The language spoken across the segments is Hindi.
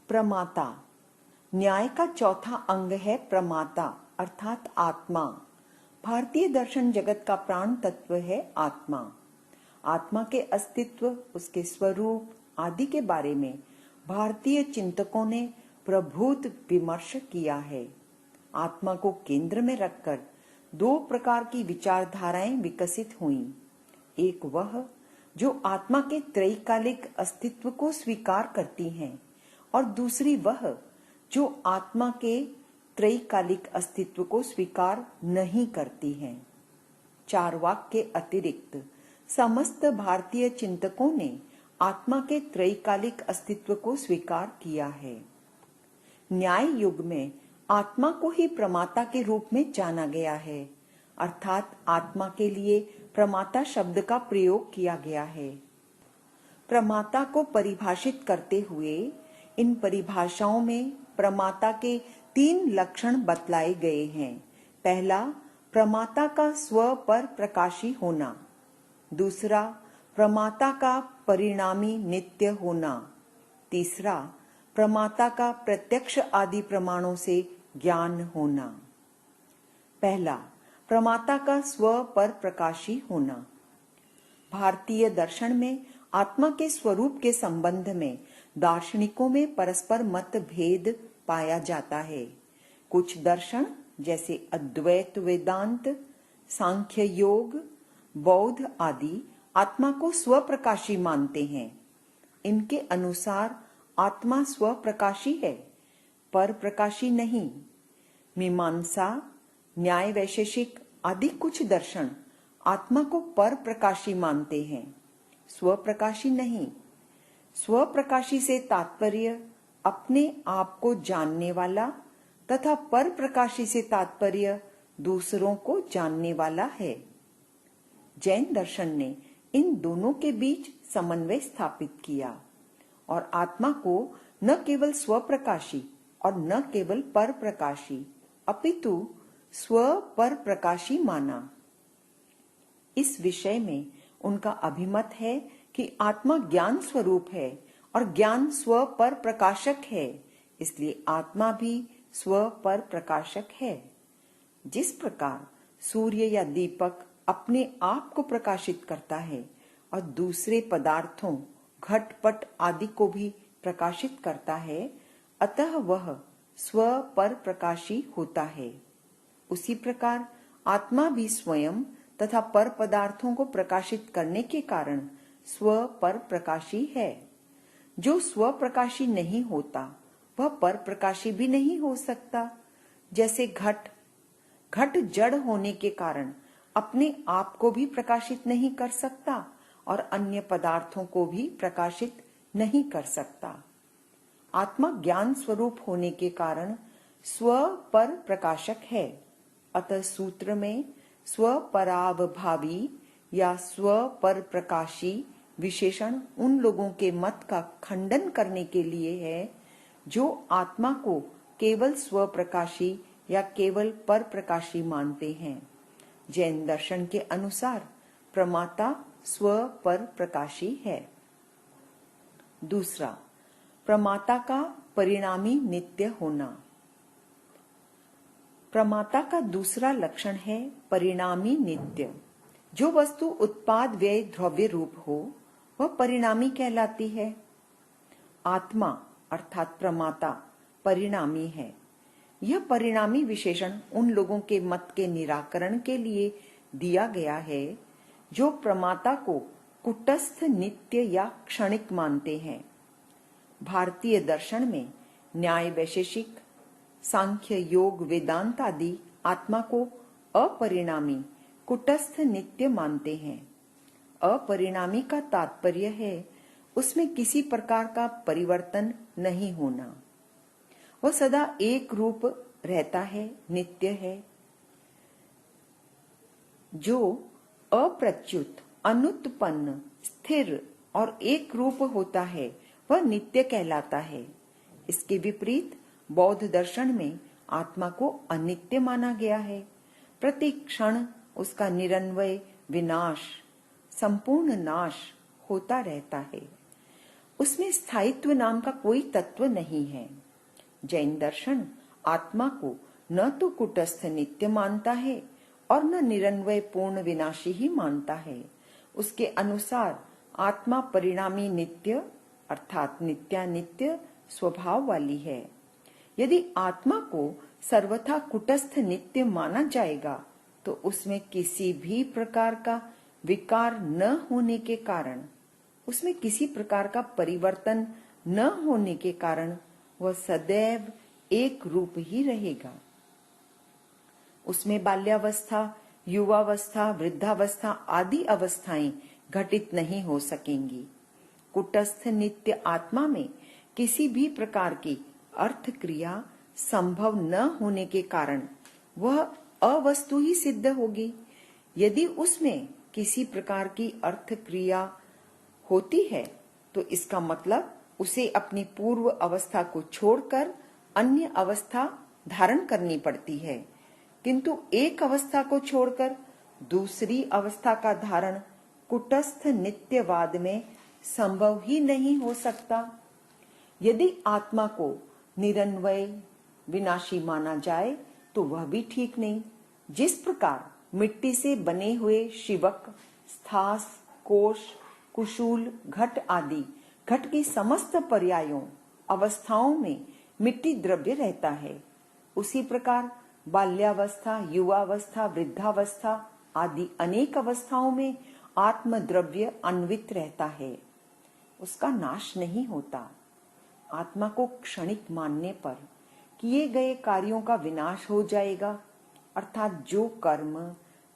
प्रमाता। न्याय का चौथा अंग है प्रमाता अर्थात आत्मा। भारतीय दर्शन जगत का प्राण तत्व है आत्मा। आत्मा के अस्तित्व, उसके स्वरूप आदि के बारे में भारतीय चिंतकों ने प्रभूत विमर्श किया है। आत्मा को केंद्र में रखकर दो प्रकार की विचारधाराएं विकसित हुईं। एक वह जो आत्मा के त्रैकालिक अस्तित्व को स्वीकार करती हैं और दूसरी वह जो आत्मा के त्रैकालिक अस्तित्व को स्वीकार नहीं करती हैं। चारवाक के अतिरिक्त समस्त भारतीय चिंतकों ने आत्मा के त्रैकालिक अस्तित्व को स्वीकार किया है। न्याय युग में आत्मा को ही प्रमाता के रूप में जाना गया है, अर्थात आत्मा के लिए प्रमाता शब्द का प्रयोग किया गया है। प्रमाता को परिभाषित करते हुए इन परिभाषाओं में प्रमाता के 3 लक्षण बतलाए गए हैं। पहला, प्रमाता का स्व पर प्रकाशी होना। दूसरा, प्रमाता का परिणामी नित्य होना। तीसरा, प्रमाता का प्रत्यक्ष आदि प्रमाणों से ज्ञान होना। पहला, प्रमाता का स्व पर प्रकाशी होना। भारतीय दर्शन में आत्मा के स्वरूप के संबंध में दार्शनिकों में परस्पर मतभेद पाया जाता है। कुछ दर्शन जैसे अद्वैत वेदांत, सांख्य योग, बौद्ध आदि आत्मा को स्वप्रकाशी मानते हैं। इनके अनुसार आत्मा स्वप्रकाशी है, पर प्रकाशी नहीं। मीमांसा, न्याय वैशेषिक आदि कुछ दर्शन आत्मा को पर प्रकाशी मानते हैं, स्वप्रकाशी नहीं। स्वप्रकाशी से तात्पर्य अपने आप को जानने वाला तथा पर प्रकाशी से तात्पर्य दूसरों को जानने वाला है। जैन दर्शन ने इन दोनों के बीच समन्वय स्थापित किया और आत्मा को न केवल स्वप्रकाशी और न केवल पर प्रकाशी अपितु स्व पर प्रकाशी माना। इस विषय में उनका अभिमत है कि आत्मा ज्ञान स्वरूप है और ज्ञान स्व पर प्रकाशक है, इसलिए आत्मा भी स्व पर प्रकाशक है। जिस प्रकार सूर्य या दीपक अपने आप को प्रकाशित करता है और दूसरे पदार्थों, घटपट आदि को भी प्रकाशित करता है, अतः वह स्व पर प्रकाशी होता है। उसी प्रकार आत्मा भी स्वयं तथा पर पदार्थों को प्रकाशित करने के कारण स्व पर प्रकाशी है। जो स्व प्रकाशी नहीं होता वह पर प्रकाशी भी नहीं हो सकता। जैसे घट जड़ होने के कारण अपने आप को भी प्रकाशित नहीं कर सकता और अन्य पदार्थों को भी प्रकाशित नहीं कर सकता। आत्मा ज्ञान स्वरूप होने के कारण स्व पर प्रकाशक है। अतः सूत्र में स्वपरावभावी या स्व पर प्रकाशी विशेषण उन लोगों के मत का खंडन करने के लिए है जो आत्मा को केवल स्व प्रकाशी या केवल पर प्रकाशी मानते हैं। जैन दर्शन के अनुसार प्रमाता स्व पर प्रकाशी है। दूसरा, प्रमाता का परिणामी नित्य होना। प्रमाता का दूसरा लक्षण है परिणामी नित्य। जो वस्तु उत्पाद व्यय द्रव्य रूप हो वह परिणामी कहलाती है। आत्मा अर्थात प्रमाता परिणामी है। यह परिणामी विशेषण उन लोगों के मत के निराकरण के लिए दिया गया है जो प्रमाता को कुटस्थ, नित्य या क्षणिक मानते हैं। भारतीय दर्शन में न्याय वैशेषिक, सांख्य योग, वेदांत आदि आत्मा को अपरिणामी, कुटस्थ, नित्य मानते हैं। अपरिणामी का तात्पर्य है उसमें किसी प्रकार का परिवर्तन नहीं होना। वह सदा एक रूप रहता है, नित्य है। जो अप्रच्युत, अनुत्पन्न, स्थिर और एक रूप होता है वह नित्य कहलाता है। इसके विपरीत बौद्ध दर्शन में आत्मा को अनित्य माना गया है। प्रति क्षण उसका निरन्वय विनाश, संपूर्ण नाश होता रहता है। उसमें स्थायित्व नाम का कोई तत्व नहीं है। जैन दर्शन आत्मा को न तो कुटस्थ नित्य मानता है और न निरन्वय पूर्ण विनाशी ही मानता है। उसके अनुसार आत्मा परिणामी नित्य अर्थात नित्यानित्य स्वभाव वाली है। यदि आत्मा को सर्वथा कुटस्थ नित्य माना जाएगा तो उसमें किसी भी प्रकार का विकार न होने के कारण, उसमें किसी प्रकार का परिवर्तन न होने के कारण वह सदैव एक रूप ही रहेगा। उसमें बाल्यावस्था, युवावस्था, वृद्धावस्था आदि अवस्थाएं घटित नहीं हो सकेंगी। कुटस्थ नित्य आत्मा में किसी भी प्रकार की अर्थ क्रिया संभव न होने के कारण वह अवस्तु ही सिद्ध होगी। यदि उसमें किसी प्रकार की अर्थ क्रिया होती है तो इसका मतलब उसे अपनी पूर्व अवस्था को छोड़कर अन्य अवस्था धारण करनी पड़ती है, किंतु एक अवस्था को छोड़कर दूसरी अवस्था का धारण कुटस्थ नित्यवाद में संभव ही नहीं हो सकता। यदि आत्मा को निरन्वय विनाशी माना जाए तो वह भी ठीक नहीं। जिस प्रकार मिट्टी से बने हुए शिवक, स्थास, कोश, कुशूल, घट आदि घट की समस्त पर्यायों अवस्थाओं में मिट्टी द्रव्य रहता है, उसी प्रकार बाल्यावस्था, युवावस्था, वृद्धावस्था आदि अनेक अवस्थाओं में आत्म द्रव्य अन्वित रहता है, उसका नाश नहीं होता। आत्मा को क्षणिक मानने पर किए गए कार्यों का विनाश हो जाएगा, अर्थात जो कर्म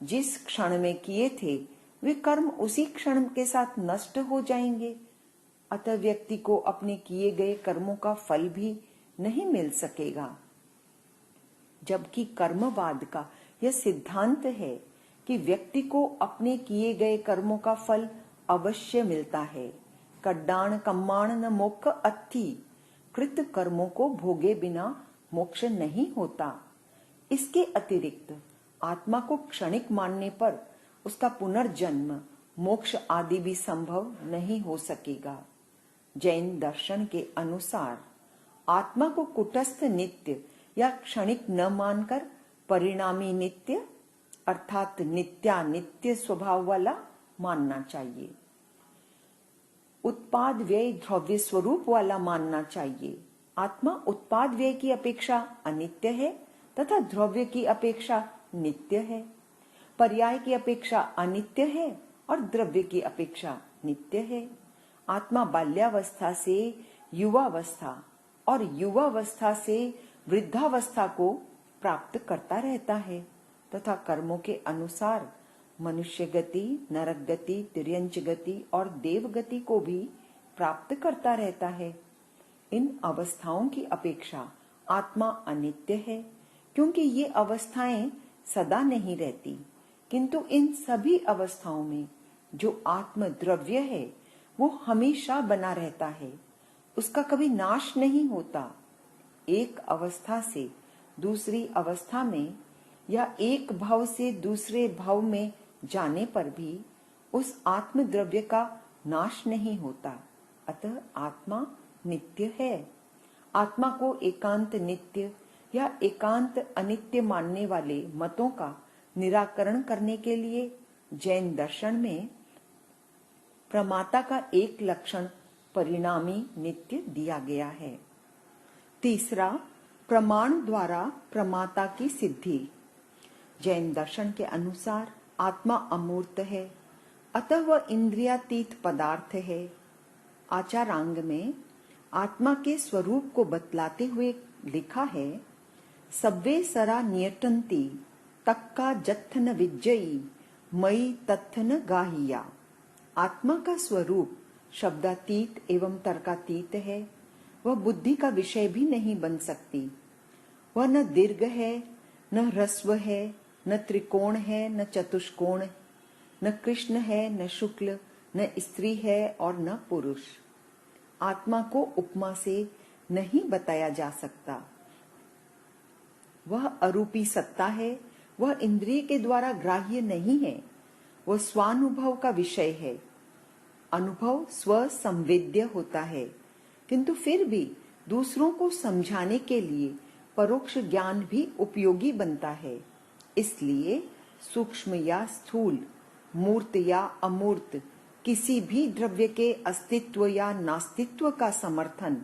जिस क्षण में किए थे वे कर्म उसी क्षण के साथ नष्ट हो जाएंगे। अतः व्यक्ति को अपने किए गए कर्मों का फल भी नहीं मिल सकेगा। जबकि कर्मवाद का यह सिद्धांत है कि व्यक्ति को अपने किए गए कर्मों का फल अवश्य मिलता है। कड्डाण कम्माण न मोक्ष अत्थि, कृत कर्मों को भोगे बिना मोक्ष नहीं होता। इसके अतिरिक्त आत्मा को क्षणिक मानने पर उसका पुनर्जन्म, मोक्ष आदि भी संभव नहीं हो सकेगा। जैन दर्शन के अनुसार आत्मा को कुटस्थ नित्य या क्षणिक न मानकर परिणामी नित्य अर्थात नित्यानित्य स्वभाव वाला मानना चाहिए। उत्पाद व्यय द्रव्य स्वरूप वाला मानना चाहिए। आत्मा उत्पाद व्यय की अपेक्षा अनित्य है तथा द्रव्य की अपेक्षा नित्य है, पर्याय की अपेक्षा अनित्य है और द्रव्य की अपेक्षा नित्य है। आत्मा बाल्यावस्था से युवावस्था और युवावस्था से वृद्धावस्था को प्राप्त करता रहता है तथा कर्मों के अनुसार मनुष्य गति, नरक गति, तिर्यंच गति और देव गति को भी प्राप्त करता रहता है। इन अवस्थाओं की अपेक्षा आत्मा अनित्य है, क्योंकि ये अवस्थाएं सदा नहीं रहती, किंतु इन सभी अवस्थाओं में जो आत्म द्रव्य है वो हमेशा बना रहता है, उसका कभी नाश नहीं होता। एक अवस्था से दूसरी अवस्था में या एक भाव से दूसरे भाव में जाने पर भी उस आत्म द्रव्य का नाश नहीं होता। अतः आत्मा नित्य है। आत्मा को एकांत नित्य या एकांत अनित्य मानने वाले मतों का निराकरण करने के लिए जैन दर्शन में प्रमाता का एक लक्षण परिणामी नित्य दिया गया है। तीसरा, प्रमाण द्वारा प्रमाता की सिद्धि। जैन दर्शन के अनुसार आत्मा अमूर्त है, अतः वह इंद्रियातीत पदार्थ है। आचारांग में आत्मा के स्वरूप को बतलाते हुए लिखा है, सब्वे सरा नियटन्ति तक्का जत्थन विज्जयी मई तत्थन गाहिया। आत्मा का स्वरूप शब्दातीत एवं तर्कातीत है, वह बुद्धि का विषय भी नहीं बन सकती। वह न दीर्घ है, न ह्रस्व है, न त्रिकोण है, न चतुष्कोण, न कृष्ण है, न शुक्ल, न स्त्री है और न पुरुष। आत्मा को उपमा से नहीं बताया जा सकता। वह अरूपी सत्ता है, वह इंद्रिय के द्वारा ग्राह्य नहीं है, वह स्वानुभव का विषय है। अनुभव स्व संवेद्य होता है, किंतु फिर भी दूसरों को समझाने के लिए परोक्ष ज्ञान भी उपयोगी बनता है। इसलिए सूक्ष्म या स्थूल, मूर्त या अमूर्त किसी भी द्रव्य के अस्तित्व या नास्तित्व का समर्थन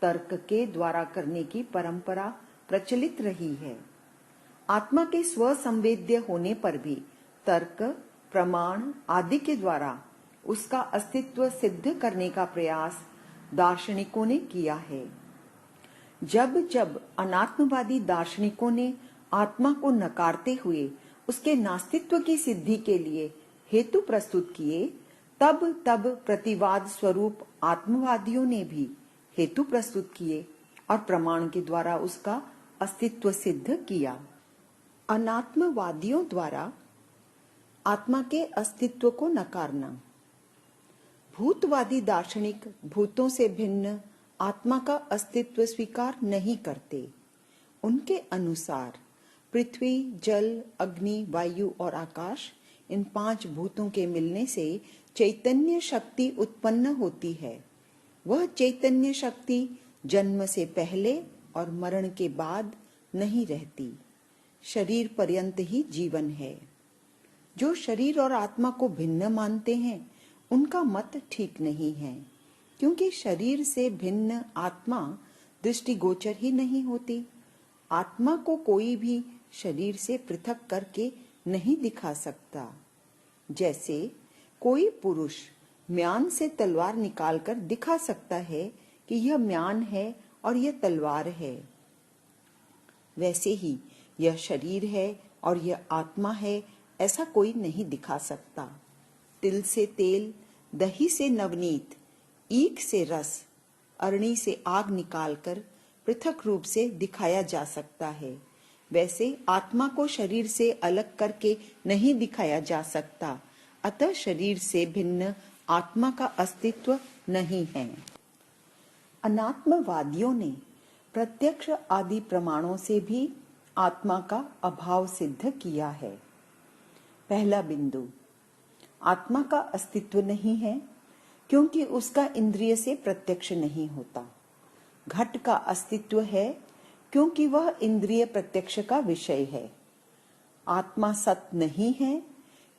तर्क के द्वारा करने की परंपरा प्रचलित रही है। आत्मा के स्व संवेद्य होने पर भी तर्क, प्रमाण आदि के द्वारा उसका अस्तित्व सिद्ध करने का प्रयास दार्शनिकों ने किया है। जब जब अनात्मवादी दार्शनिकों ने आत्मा को नकारते हुए उसके नास्तित्व की सिद्धि के लिए हेतु प्रस्तुत किए, तब तब प्रतिवाद स्वरूप आत्मवादियों ने भी हेतु प्रस्तुत किए और प्रमाण के द्वारा उसका अस्तित्व सिद्ध किया। अनात्मवादियों द्वारा आत्मा के अस्तित्व को नकारना। भूतवादी दार्शनिक भूतों से भिन्न आत्मा का अस्तित्व स्वीकार नहीं करते। उनके अनुसार पृथ्वी, जल, अग्नि, वायु और आकाश, इन 5 भूतों के मिलने से चैतन्य शक्ति उत्पन्न होती है। वह चैतन्य शक्ति जन्म से पहले और मरण के बाद नहीं रहती। शरीर पर्यंत ही जीवन है। जो शरीर और आत्मा को भिन्न मानते हैं, उनका मत ठीक नहीं है, क्योंकि शरीर से भिन्न आत्मा दृष्टिगोचर ही नहीं होती। आत्मा को कोई भी शरीर से पृथक करके नहीं दिखा सकता। जैसे कोई पुरुष म्यान से तलवार निकालकर दिखा सकता है कि यह म्यान है और यह तलवार है, वैसे ही यह शरीर है और यह आत्मा है, ऐसा कोई नहीं दिखा सकता। तिल से तेल, दही से नवनीत, ईख से रस, अरणी से आग निकालकर पृथक रूप से दिखाया जा सकता है। वैसे आत्मा को शरीर से अलग करके नहीं दिखाया जा सकता। अतः शरीर से भिन्न आत्मा का अस्तित्व नहीं है। अनात्मवादियों ने प्रत्यक्ष आदि प्रमाणों से भी आत्मा का अभाव सिद्ध किया है। पहला बिंदु, आत्मा का अस्तित्व नहीं है क्योंकि उसका इंद्रिय से प्रत्यक्ष नहीं होता। घट का अस्तित्व है क्योंकि वह इंद्रिय प्रत्यक्ष का विषय है। आत्मा सत नहीं है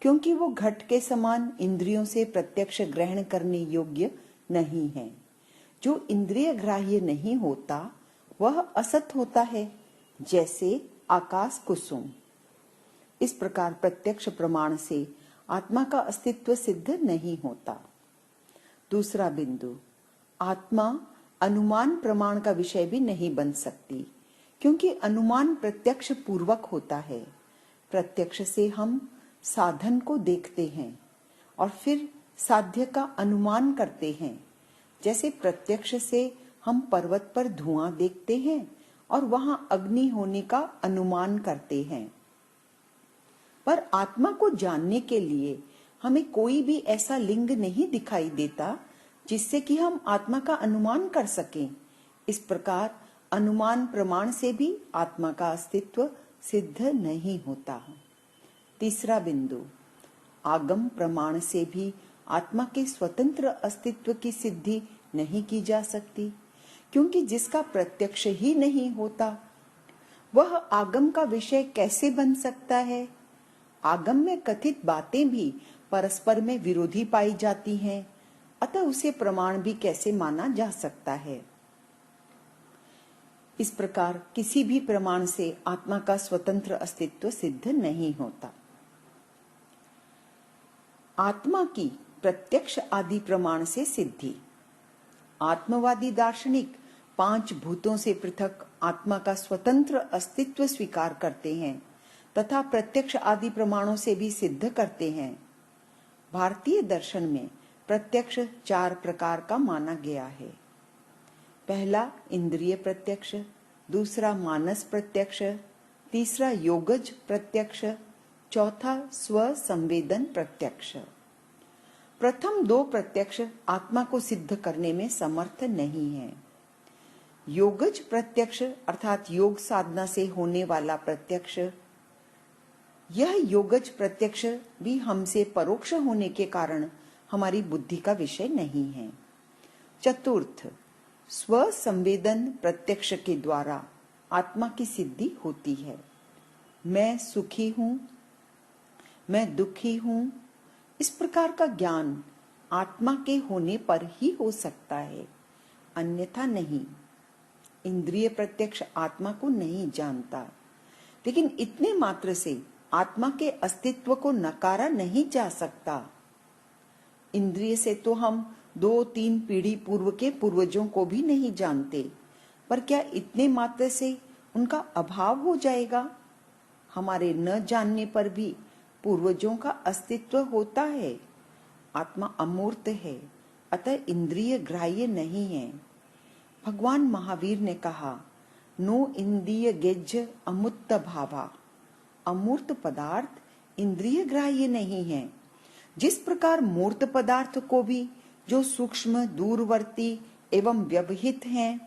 क्योंकि वो घट के समान इंद्रियों से प्रत्यक्ष ग्रहण करने योग्य नहीं है। जो इंद्रिय ग्राह्य नहीं होता वह असत होता है, जैसे आकाश कुसुम। इस प्रकार प्रत्यक्ष प्रमाण से आत्मा का अस्तित्व सिद्ध नहीं होता। दूसरा बिंदु, आत्मा अनुमान प्रमाण का विषय भी नहीं बन सकती, क्योंकि अनुमान प्रत्यक्ष पूर्वक होता है। प्रत्यक्ष से हम साधन को देखते हैं और फिर साध्य का अनुमान करते हैं। जैसे प्रत्यक्ष से हम पर्वत पर धुआं देखते हैं और वहां अग्नि होने का अनुमान करते हैं। पर आत्मा को जानने के लिए हमें कोई भी ऐसा लिंग नहीं दिखाई देता जिससे कि हम आत्मा का अनुमान कर सकें। इस प्रकार अनुमान प्रमाण से भी आत्मा का अस्तित्व सिद्ध नहीं होता। तीसरा बिंदु, आगम प्रमाण से भी आत्मा के स्वतंत्र अस्तित्व की सिद्धि नहीं की जा सकती, क्योंकि जिसका प्रत्यक्ष ही नहीं होता वह आगम का विषय कैसे बन सकता है। आगम में कथित बातें भी परस्पर में विरोधी पाई जाती हैं, अतः उसे प्रमाण भी कैसे माना जा सकता है। इस प्रकार किसी भी प्रमाण से आत्मा का स्वतंत्र अस्तित्व सिद्ध नहीं होता। आत्मा की प्रत्यक्ष आदि प्रमाण से सिद्धि। आत्मवादी दार्शनिक 5 भूतों से पृथक आत्मा का स्वतंत्र अस्तित्व स्वीकार करते हैं तथा प्रत्यक्ष आदि प्रमाणों से भी सिद्ध करते हैं। भारतीय दर्शन में प्रत्यक्ष 4 प्रकार का माना गया है। पहला इंद्रिय प्रत्यक्ष, दूसरा मानस प्रत्यक्ष, तीसरा योगज प्रत्यक्ष, चौथा स्व संवेदन प्रत्यक्ष। प्रथम 2 प्रत्यक्ष आत्मा को सिद्ध करने में समर्थ नहीं है। योगज प्रत्यक्ष अर्थात योग साधना से होने वाला प्रत्यक्ष, यह योगज प्रत्यक्ष भी हमसे परोक्ष होने के कारण हमारी बुद्धि का विषय नहीं है। चतुर्थ, स्व संवेदन प्रत्यक्ष के द्वारा आत्मा की सिद्धि होती है। मैं सुखी हूँ, मैं दुखी हूँ, इस प्रकार का ज्ञान आत्मा के होने पर ही हो सकता है, अन्यथा नहीं। इंद्रिय प्रत्यक्ष आत्मा को नहीं जानता, लेकिन इतने मात्र से आत्मा के अस्तित्व को नकारा नहीं जा सकता। इंद्रिय से तो हम 2-3 पीढ़ी पूर्व के पूर्वजों को भी नहीं जानते, पर क्या इतने मात्र से उनका अभाव हो जाएगा? हमारे न जानने पर भी पूर्वजों का अस्तित्व होता है। आत्मा अमूर्त है, अतः इंद्रिय ग्राह्य नहीं है। भगवान महावीर ने कहा, नो इंद्रिय गेज्य अमूर्त भावा। अमूर्त पदार्थ इंद्रिय ग्राह्य नहीं है। जिस प्रकार मूर्त पदार्थ को भी जो सूक्ष्म, दूरवर्ती एवं व्यवहित हैं,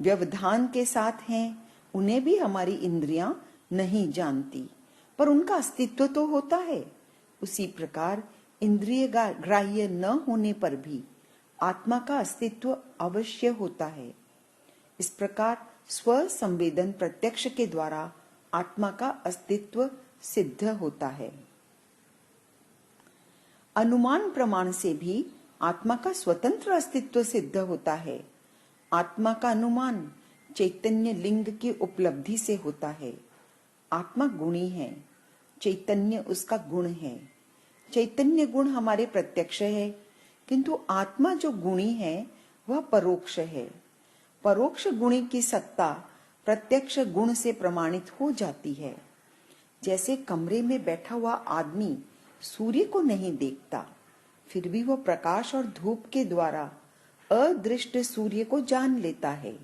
व्यवधान के साथ हैं, उन्हें भी हमारी इंद्रियां नहीं जानती, पर उनका अस्तित्व तो होता है। उसी प्रकार इंद्रिय ग्राह्य न होने पर भी आत्मा का अस्तित्व अवश्य होता है। इस प्रकार स्व संवेदन प्रत्यक्ष के द्वारा आत्मा का अस्तित्व सिद्ध होता है। अनुमान प्रमाण से भी आत्मा का स्वतंत्र अस्तित्व सिद्ध होता है। आत्मा का अनुमान चैतन्य लिंग की उपलब्धि से होता है। आत्मा गुणी है, चैतन्य उसका गुण है। चैतन्य गुण हमारे प्रत्यक्ष है, किंतु आत्मा जो गुणी है वह परोक्ष है। परोक्ष गुणी की सत्ता प्रत्यक्ष गुण से प्रमाणित हो जाती है। जैसे कमरे में बैठा हुआ आदमी सूर्य को नहीं देखता, फिर भी वह प्रकाश और धूप के द्वारा अदृष्ट सूर्य को जान लेता है।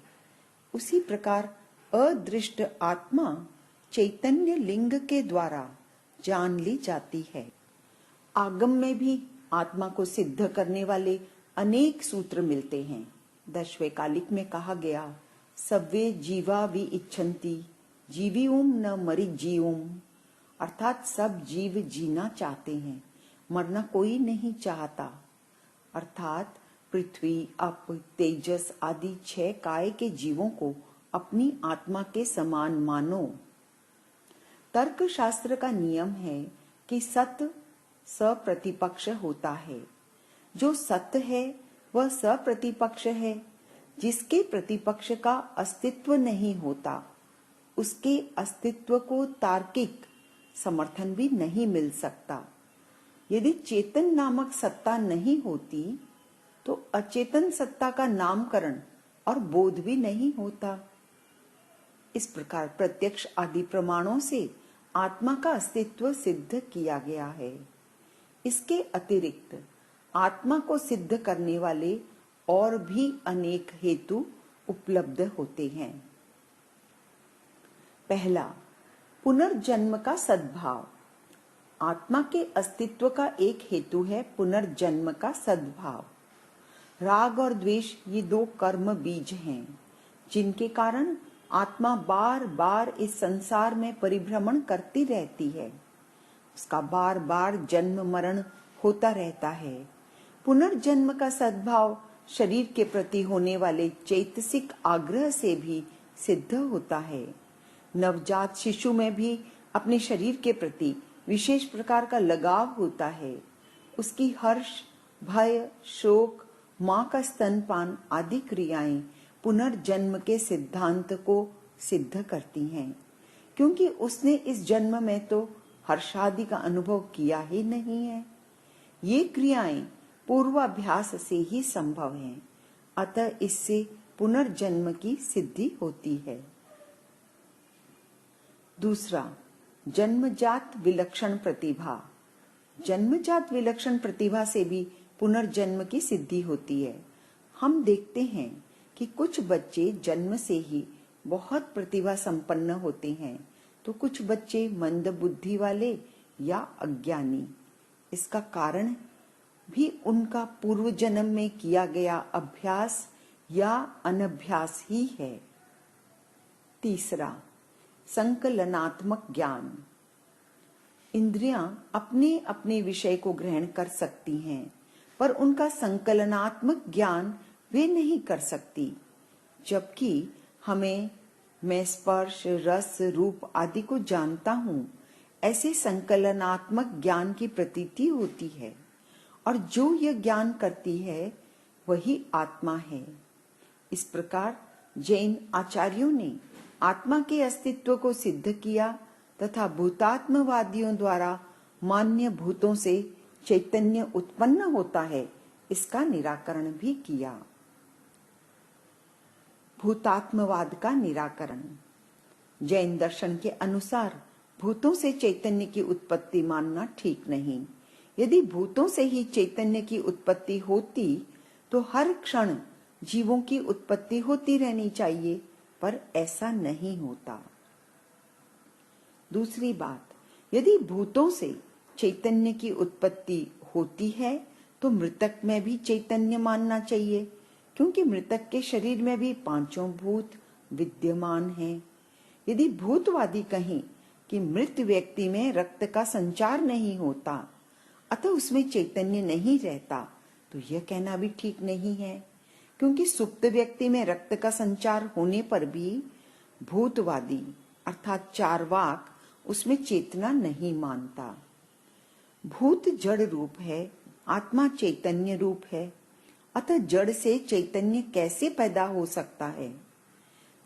उसी प्रकार अदृष्ट आत्मा चैतन्य लिंग के द्वारा जान ली जाती है। आगम में भी आत्मा को सिद्ध करने वाले अनेक सूत्र मिलते हैं। दशवें कालिक में कहा गया, सव्वे जीवा वि इच्छन्ति जीविउम न मरिजीउम, अर्थात सब जीव जीना चाहते हैं, मरना कोई नहीं चाहता। अर्थात पृथ्वी, अप, तेजस आदि 6 काय के जीवों को अपनी आत्मा के समान मानो। तर्क शास्त्र का नियम है कि सत्य सप्रतिपक्ष होता है। जो सत्य है वह सप्रतिपक्ष है। जिसके प्रतिपक्ष का अस्तित्व नहीं होता, उसके अस्तित्व को तार्किक समर्थन भी नहीं मिल सकता। यदि चेतन नामक सत्ता नहीं होती, तो अचेतन सत्ता का नामकरण और बोध भी नहीं होता। इस प्रकार प्रत्यक्ष आदि प्रमाणों से आत्मा का अस्तित्व सिद्ध किया गया है। इसके अतिरिक्त आत्मा को सिद्ध करने वाले और भी अनेक हेतु उपलब्ध होते हैं। पहला, पुनर्जन्म का सद्भाव। आत्मा के अस्तित्व का एक हेतु है पुनर्जन्म का सद्भाव। राग और द्वेष ये 2 कर्म बीज हैं, जिनके कारण आत्मा बार बार इस संसार में परिभ्रमण करती रहती है। उसका बार बार जन्म मरण होता रहता है। पुनर्जन्म का सद्भाव शरीर के प्रति होने वाले चैतसिक आग्रह से भी सिद्ध होता है। नवजात शिशु में भी अपने शरीर के प्रति विशेष प्रकार का लगाव होता है। उसकी हर्ष, भय, शोक, माँ का स्तनपान आदि क्रियाएं पुनर्जन्म के सिद्धांत को सिद्ध करती हैं, क्योंकि उसने इस जन्म में तो हर्षादि का अनुभव किया ही नहीं है। ये क्रियाएं पूर्वाभ्यास से ही संभव हैं, अतः इससे पुनर्जन्म की सिद्धि होती है। दूसरा, जन्मजात विलक्षण प्रतिभा। जन्मजात विलक्षण प्रतिभा से भी पुनर्जन्म की सिद्धि होती है। हम देखते हैं कि कुछ बच्चे जन्म से ही बहुत प्रतिभा संपन्न होते हैं, तो कुछ बच्चे मंद बुद्धि वाले या अज्ञानी। इसका कारण भी उनका पूर्व जन्म में किया गया अभ्यास या अनभ्यास ही है। तीसरा, संकलनात्मक ज्ञान। इंद्रियां अपने अपने विषय को ग्रहण कर सकती हैं, पर उनका संकलनात्मक ज्ञान वे नहीं कर सकती, जबकि मैं स्पर्श, रस, रूप आदि को जानता हूँ, ऐसे संकलनात्मक ज्ञान की प्रतीति होती है, और जो यह ज्ञान करती है वही आत्मा है। इस प्रकार जैन आचार्यों ने आत्मा के अस्तित्व को सिद्ध किया तथा भूतात्मवादियों द्वारा मान्य भूतों से चैतन्य उत्पन्न होता है, इसका निराकरण भी किया। भूतात्मवाद का निराकरण। जैन दर्शन के अनुसार भूतों से चैतन्य की उत्पत्ति मानना ठीक नहीं। यदि भूतों से ही चैतन्य की उत्पत्ति होती तो हर क्षण जीवों की उत्पत्ति होती रहनी चाहिए, पर ऐसा नहीं होता। दूसरी बात, यदि भूतों से चैतन्य की उत्पत्ति होती है तो मृतक में भी चैतन्य मानना चाहिए, क्योंकि मृतक के शरीर में भी पांचों भूत विद्यमान हैं। यदि भूतवादी कहें कि मृत व्यक्ति में रक्त का संचार नहीं होता, अतः उसमें चैतन्य नहीं रहता, तो यह कहना भी ठीक नहीं है, क्योंकि सुप्त व्यक्ति में रक्त का संचार होने पर भी भूतवादी अर्थात चार्वाक उसमें चेतना नहीं मानता। भूत जड़ रूप है, आत्मा चैतन्य रूप है, अतः जड़ से चैतन्य कैसे पैदा हो सकता है?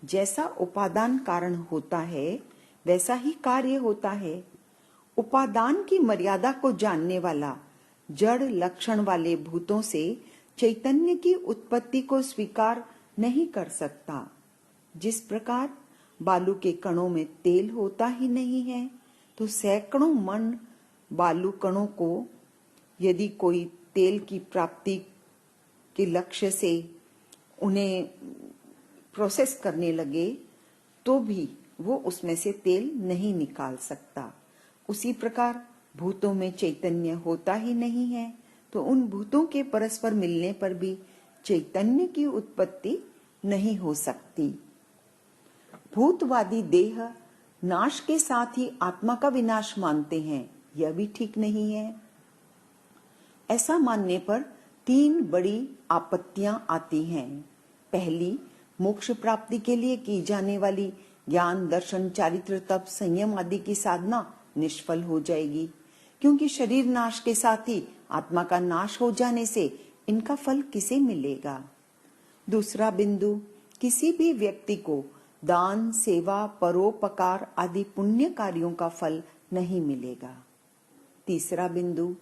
जैसा उपादान कारण होता है वैसा ही कार्य होता है। उपादान की मर्यादा को जानने वाला जड़ लक्षण वाले भूतों से चैतन्य की उत्पत्ति को स्वीकार नहीं कर सकता। जिस प्रकार बालू के कणों में तेल होता ही नहीं है, तो सैकड़ों मन बालू कणों को यदि कोई तेल की प्राप्ति के लक्ष्य से उन्हें प्रोसेस करने लगे तो भी वो उसमें से तेल नहीं निकाल सकता। उसी प्रकार भूतों में चैतन्य होता ही नहीं है, तो उन भूतों के परस्पर मिलने पर भी चैतन्य की उत्पत्ति नहीं हो सकती। भूतवादी देह नाश के साथ ही आत्मा का विनाश मानते हैं, यह भी ठीक नहीं है। ऐसा मानने पर तीन बड़ी आपत्तियां आती हैं। पहली, मोक्ष प्राप्ति के लिए की जाने वाली ज्ञान, दर्शन, चारित्र, तप, संयम आदि की साधना निष्फल हो जाएगी, क्योंकि शरीर नाश के साथ ही आत्मा का नाश हो जाने से इनका फल किसे मिलेगा। दूसरा बिंदु, किसी भी व्यक्ति को दान, सेवा, परोपकार आदि पुण्य कार्यों का फल नहीं मिलेगा। तीसरा बिंदु,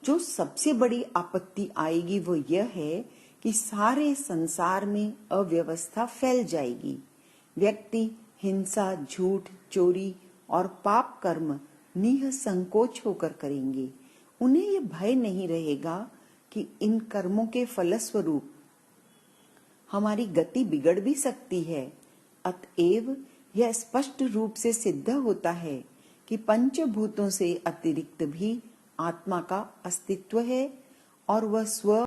जो सबसे बड़ी आपत्ति आएगी वो यह है कि सारे संसार में अव्यवस्था फैल जाएगी। व्यक्ति हिंसा, झूठ, चोरी और पाप कर्म निःसंकोच होकर करेंगे। उन्हें यह भय नहीं रहेगा कि इन कर्मों के फलस्वरूप हमारी गति बिगड़ भी सकती है। अतएव यह स्पष्ट रूप से सिद्ध होता है कि पंचभूतों से अतिरिक्त भी आत्मा का अस्तित्व है और वह स्व